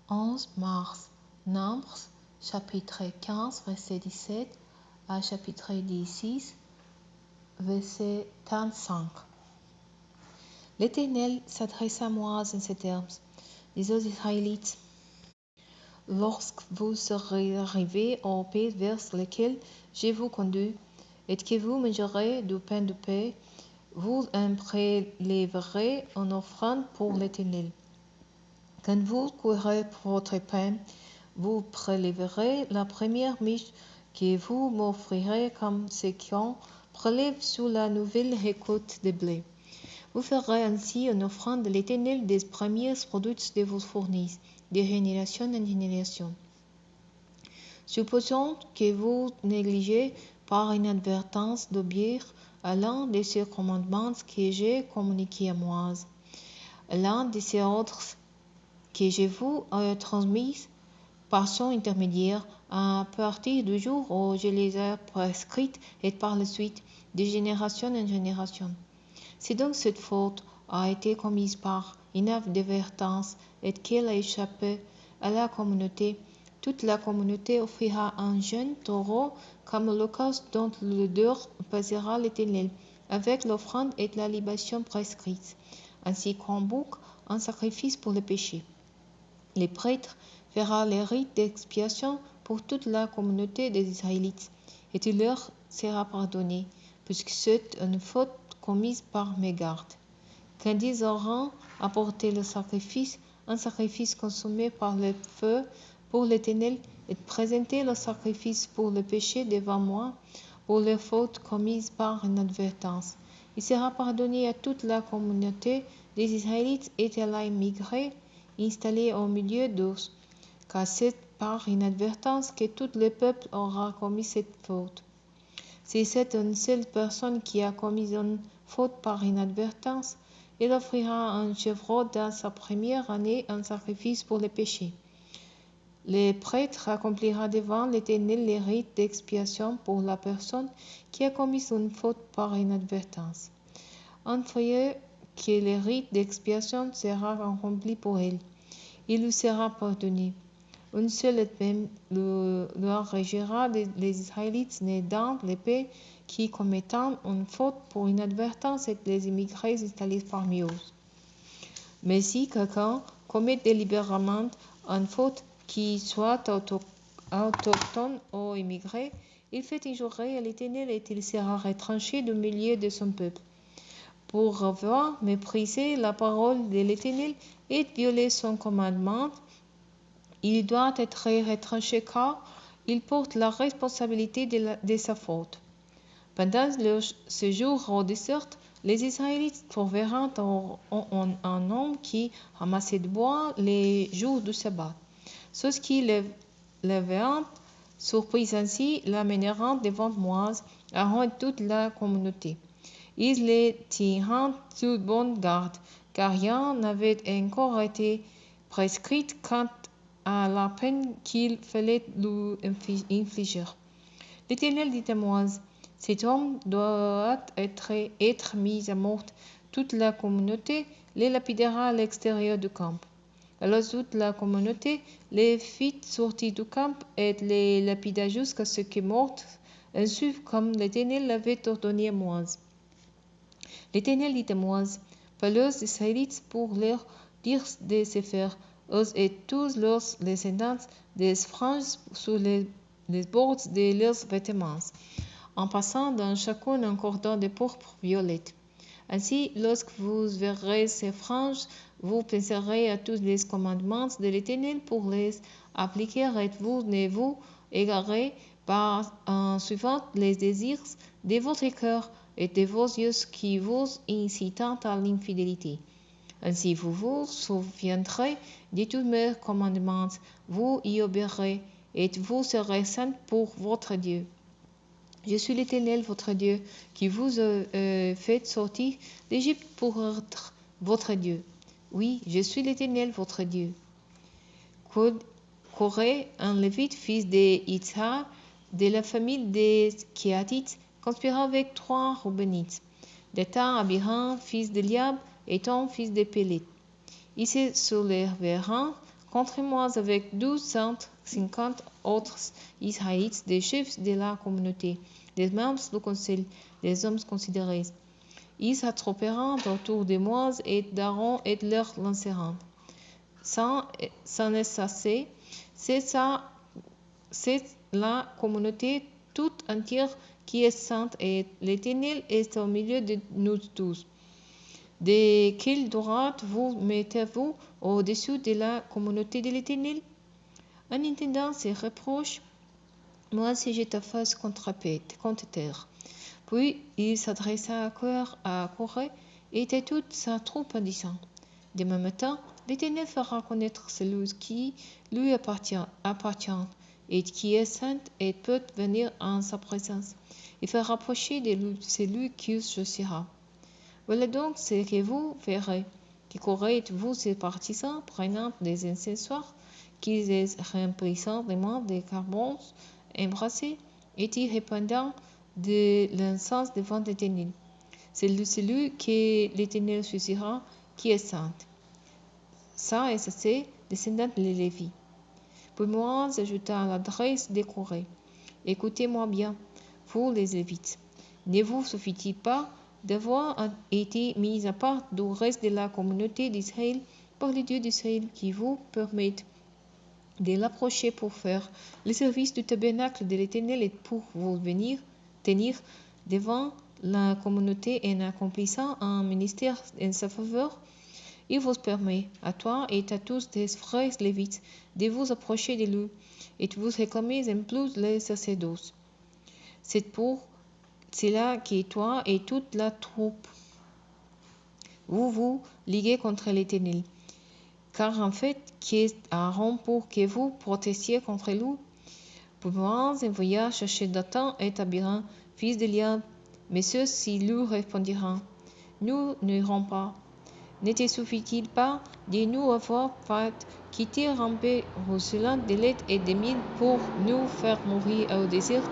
11 mars. Nombres, chapitre 15, verset 17 à chapitre 16, verset 35. L'Éternel s'adresse à moi en ces termes. Dis aux Israélites, lorsque vous serez arrivés au pays vers lequel je vous conduis, et que vous mangerez du pain de paix, vous en prélèverez en offrande pour l'Éternel. Quand vous cuirez votre pain, vous prélèverez la première miche que vous m'offrirez comme ce qu'on prélève sur la nouvelle récolte de blé. Vous ferez ainsi une offrande de l'Éternel des premiers produits de vos fournis, de génération en génération. Supposons que vous négligez par inadvertance d'obéir à l'un de ces commandements que j'ai communiqués à moi, l'un de ces ordres que je vous ai transmis par son intermédiaire à partir du jour où je les ai prescrites et par la suite, de génération en génération. Si donc cette faute a été commise par inadvertance et qu'elle a échappé à la communauté, toute la communauté offrira un jeune taureau comme holocauste dont l'odeur passera l'Éternel, avec l'offrande et la libation prescrites, ainsi qu'un bouc, un sacrifice pour le péché. Les prêtres fera les rites d'expiation pour toute la communauté des Israélites, et il leur sera pardonné, puisque c'est une faute commise par mégarde. Quand ils auront apporté le sacrifice, un sacrifice consumé par le feu pour l'Éternel, et présenté le sacrifice pour le péché devant moi, pour les fautes commises par inadvertance, il sera pardonné à toute la communauté des Israélites et elle a immigré, installée au milieu d'eux, car c'est par inadvertance que tout le peuple aura commis cette faute. Si c'est une seule personne qui a commis une faute par inadvertance, il offrira un chevreau dans sa première année un sacrifice pour le péché. Le prêtre accomplira devant l'Éternel les rites d'expiation pour la personne qui a commis une faute par inadvertance. Une fois que le rite d'expiation sera accompli pour elle, il lui sera pardonné. Une seule et même loi régira les Israélites nés dans le pays qui commettant une faute pour inadvertance et les immigrés installés parmi eux. Mais si quelqu'un commet délibérément une faute qui soit autochtone ou immigré, il fait injurer à l'Éternel et il sera retranché du milieu de son peuple. Pour avoir méprisé la parole de l'Éternel et violé son commandement, il doit être retranché car il porte la responsabilité de sa faute. Pendant leur séjour au désert, les Israélites trouveront un homme qui amassait du bois les jours du sabbat. Ceux qui le verront, surpris ainsi, l'amèneront devant moi, Aaron et toute la communauté. Ils les tiendront sous bonne garde, car rien n'avait encore été prescrit quant à la peine qu'il fallait lui infliger. L'Éternel dit à moi, cet homme doit être mis à mort. Toute la communauté les lapidera à l'extérieur du camp. Alors toute la communauté les fit sortir du camp et les lapida jusqu'à ce qu'ils morent, ainsi comme l'Éternel l'avait ordonné à moi. L'Éternel dit à moi, parle aux Israélites pour leur dire de se faire, eux et tous leurs descendants, des franges sur les bords de leurs vêtements, en passant dans chacun un cordon de pourpre violette. Ainsi, lorsque vous verrez ces franges, vous penserez à tous les commandements de l'Éternel pour les appliquer et vous ne vous égarez pas en suivant les désirs de votre cœur et de vos yeux qui vous incitent à l'infidélité. Ainsi vous vous souviendrez de tous mes commandements, vous y obéirez et vous serez saints pour votre Dieu. Je suis l'Éternel, votre Dieu, qui vous a fait sortir d'Égypte pour être votre Dieu. Oui, je suis l'Éternel, votre Dieu. Coré, un Lévite, fils d'Itzhar, de la famille des Kéatites, conspira avec 3 Roubenites. Dathan, Abiram, fils d'Eliab, et Tom, fils de Pélet. Ils se soulevèrent contre moi avec 1250 autres Israélites, des chefs de la communauté, des membres du conseil, des hommes considérés. Ils s'attroupèrent autour de moi et d'Aaron et leur lanceront. Sans est assez, c'est la communauté toute entière qui est sainte et l'Éternel est au milieu de nous tous. De quelle droite vous mettez-vous au-dessus de la communauté de l'Éternel? En entendant ces reproches, Moïse jeta face contre terre. Puis il s'adressa à Corée et à toute sa troupe en disant: Demain matin, l'Éternel fera connaître celui qui lui appartient et qui est saint et peut venir en sa présence. Il fera approcher de lui celui qui choisira. Voilà donc ce que vous verrez, que Corée et vous ses partisans prenant des incensoirs, qui les remplissant vraiment de carbons embrassés, et y répandant de l'encens devant l'Éternel. C'est celui que l'Éternel choisira qui est saint. Ça et c'est descendant de Lévi. Puis Moïse ajouta à l'adresse des Corée: Écoutez-moi bien, vous les Lévites. Ne vous suffit-il pas d'avoir été mis à part du reste de la communauté d'Israël par le Dieu d'Israël qui vous permettent de l'approcher pour faire le service du tabernacle de l'Éternel et pour vous venir tenir devant la communauté en accomplissant un ministère en sa faveur? Il vous permet, à toi et à tous tes frères lévites, de vous approcher de lui et de vous réclamer en plus les sacerdoces. C'est pour cela que toi et toute la troupe, vous vous liguez contre l'Éternel. Car en fait, qui est Aaron pour que vous protestiez contre lui? Puis Moïse envoya chercher Dathan et Abiram, fils d'Eliab, mais ceux-ci lui répondirent: Nous n'irons pas. Ne te suffit-il pas de nous avoir fait quitter ramper Roseland de lait et de mille pour nous faire mourir au désert?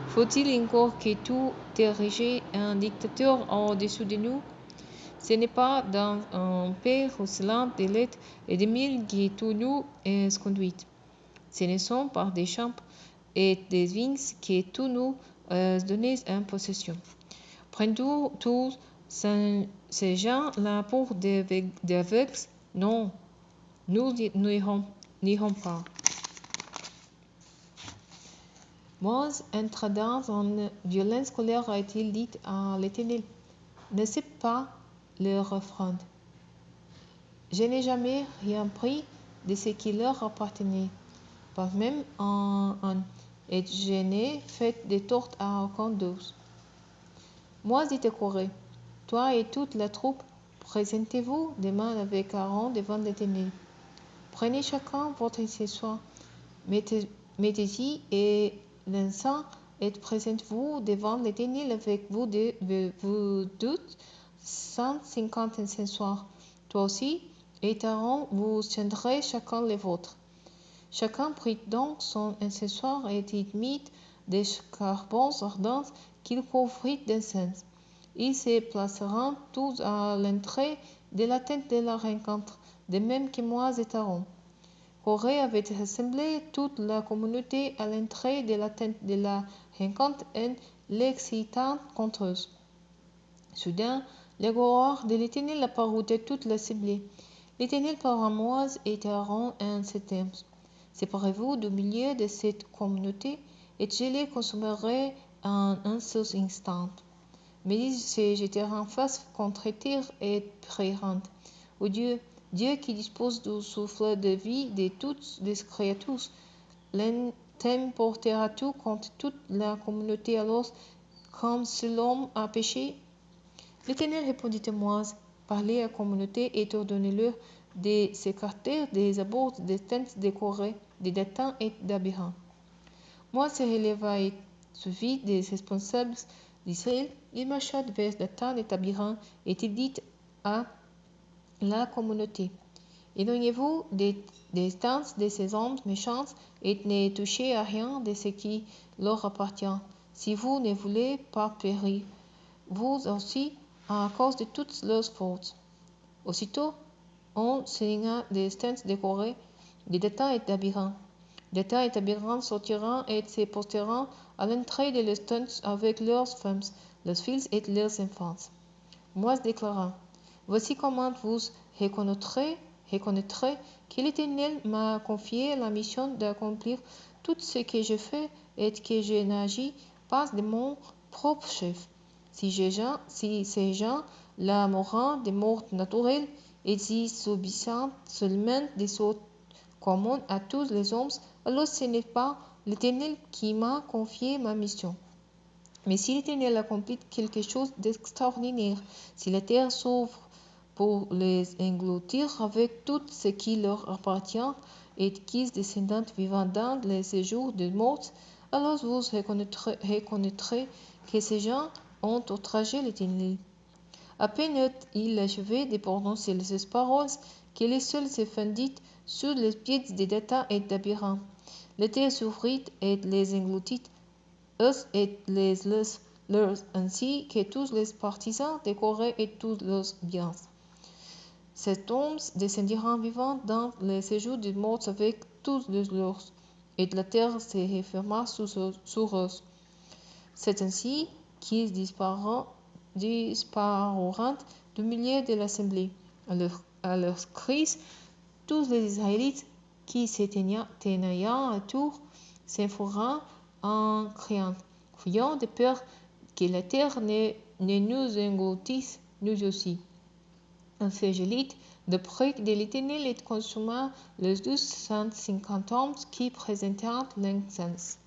Faut-il encore que tu t'ériges un dictateur au-dessus de nous? Ce n'est pas dans un pays Roseland de lait et de mille que tu nous conduis. Ce ne sont pas des champs et des vignes que tu nous donnes en possession. Prends-tu tous ces gens-là pour des aveugles? Non, nous n'irons pas. Moïse entra dans une violente colère et il dit à l'Éternel: N'accepte pas leur offrande. Je n'ai jamais rien pris de ce qui leur appartenait, pas même un, et je n'ai fait de tort à aucun d'eux. Moi, dit Corée, toi et toute la troupe, présentez-vous demain avec Aaron devant l'Éternel. Prenez chacun votre accessoire, mettez-y et l'encens, et présentez-vous devant l'Éternel avec vous doutes 150 accessoires. Toi aussi, et Aaron, vous tiendrez chacun les vôtres. Chacun prit donc son accessoire et y mit des charbons ardents qu'il couvrit d'encens. Ils se placeront tous à l'entrée de la tente de la rencontre, de même que Moïse et Aaron. Corée avait rassemblé toute la communauté à l'entrée de la tente de la rencontre en l'excitant contre eux. Soudain, la gloire de l'Éternel apparut à toute l'assemblée. L'Éternel parla à Moïse et Aaron en ces termes: Séparez-vous du milieu de cette communauté, et je les consumerai en un seul instant. Mais ils se jetèrent face contre terre et prirent: Ô Dieu, Dieu qui dispose du souffle de vie de toutes les créatures, t'emporteras-tu contre toute la communauté alors, comme si l'homme a péché? L'Éternel répondit à Moïse: Parlez à la communauté et ordonnez-leur de s'écarter des abords des tentes de Corée, de Dathan et d'Abiram. Moïse se releva et, suivi des responsables d'Israël, il marcha vers Dathan et Abiram et il dit à la communauté: Éloignez-vous des tentes de ces hommes méchants et ne touchez à rien de ce qui leur appartient, si vous ne voulez pas périr, vous aussi, à cause de toutes leurs fautes. Aussitôt, on signera des stands décorés de data et labyrinthes. Data et labyrinthes sortiront et se posteront à l'entrée de les stands avec leurs femmes, leurs fils et leurs enfants. Moïse déclara: Voici comment vous reconnaîtrez que l'Éternel m'a confié la mission d'accomplir tout ce que je fais et que je n'agis pas de mon propre chef. Si ces gens la mourront de mort naturelle et s'y subissent seulement des sortes communes à tous les hommes, alors ce n'est pas l'Éternel qui m'a confié ma mission. Mais si l'Éternel accomplit quelque chose d'extraordinaire, si la terre s'ouvre pour les engloutir avec tout ce qui leur appartient et qu'ils descendent vivant dans les séjours de mort, alors vous reconnaîtrez que ces gens ont outragé l'Éternel. À peine eut-il achevé de prononcer ces paroles que le sol se fendit sous les pieds de Data et d'Abiram. La terre s'ouvrit et les engloutit, eux et les leurs, ainsi que tous les partisans de Corée et tous leurs biens. Ces hommes descendirent vivants dans les séjours de mort avec tous les leurs, et la terre se referma sur eux. C'est ainsi qu'ils disparurent du milieu de l'assemblée. À leur cris, tous les Israélites qui se tenaient autour s'enfuirent en criant: Fuyons de peur que la terre ne nous engloutisse, nous aussi. Un feu jaillit de près de l'Éternel et consuma les 250 hommes qui présentèrent l'incense.